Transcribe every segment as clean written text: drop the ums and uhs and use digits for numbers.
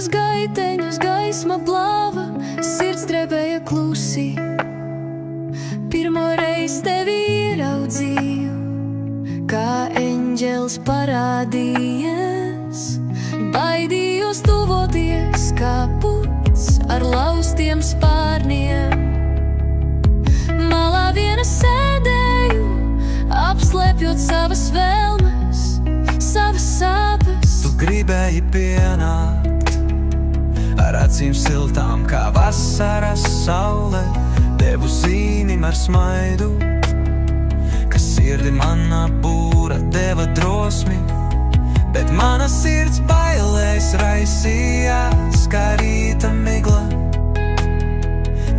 Slimnīcas gaiteņus gaisma blāva, sirds drebēja klusi. Pirmo reiz tevi ieraudzīju, kā eņģelis parādījies. Baidījos tuvoties, kā puts ar laustiem spārniem. Malā viena sēdēju, apslēpjot savas vēlmes, savas sāpes. Tu gribēji pienākt ar acīm siltām kā vasaras saule. Devu zīmim ar smaidu, kas sirdi manā būra deva drosmi. Bet mana sirds bailēs raisījās kā rīta migla,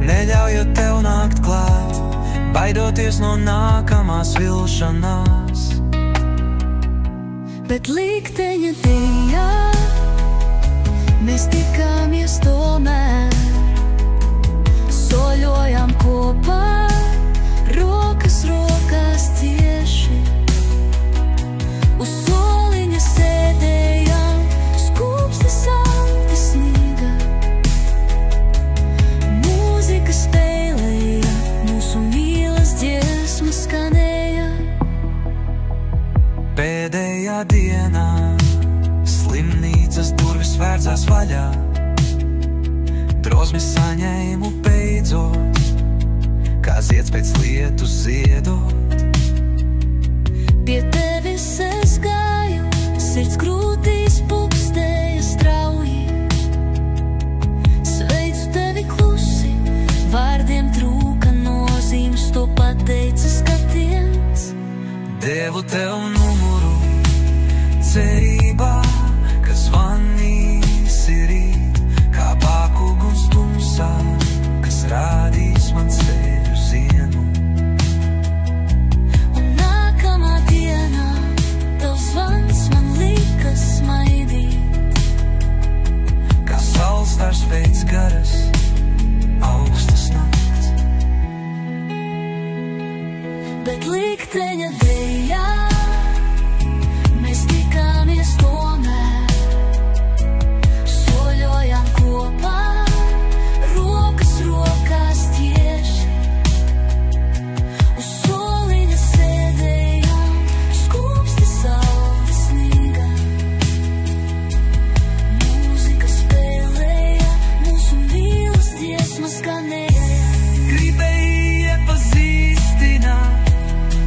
neļaujot tev nākt klāt, baidoties no nākamās vilšanās. Bet likteņa dejā mēs tikāmies tomēr, soļojām kopā, rokas rokās cieši. Uz soliņa sēdējām, skūpsti salti sniega. Mūzika spēlēja, mūsu mīlas dziesma skanēja. Pēdējā dienā slimnīcas durvis vērcās vaļā. Drosmi saņēmu beidzot, kā zieds pēc lietu ziedot. Pie tevis es gāju, sirds krūtīs pukstēja strauji. Sveicu tevi klusi, vārdiem trūka nozīmes, to pateica skatiens. Devu tev numuru, cerībā, ka zvanīsi rīt, kā bākuguns tumsā, kas rādīs man ceļu zienu. Un nākamā dienā tavs zvans man lika smaidīt, kā saulstars pēc garas augstas nakts. bet likteņa dejā mēs tikāmies tomēr, soļojām kopā, rokas rokās tieši. Uz soliņa sēdējām, skūpsti salti sniega. Mūzika spēlēja, mūsu mīlas dziesma skanēja. Gribēji iepazīstināt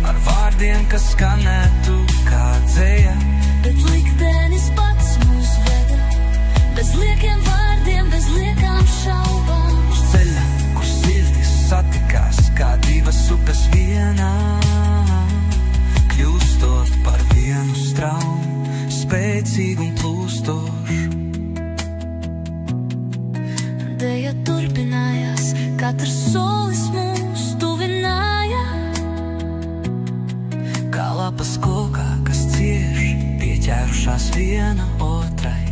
ar vārdiem, kas skanētu kā dzeja. Bet liktenis pats mūs veda, bez liekiem vārdiem, bez liekām šaubām. Uz ceļa, kur sirdis satikās kā divas upes vienā, kļūstot par vienu straumu, spēcīgu un plūstošu. Deja turpinājās, katrs solis mūs tuvināja, Kā lapas kokā, kas cieši pieķērušās viena otrai.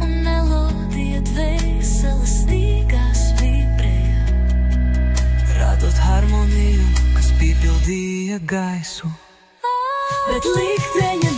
un melodija dvēseles stīgās vibrēja. Radot harmoniju, kas piepildīja gaisu. Bet likteņa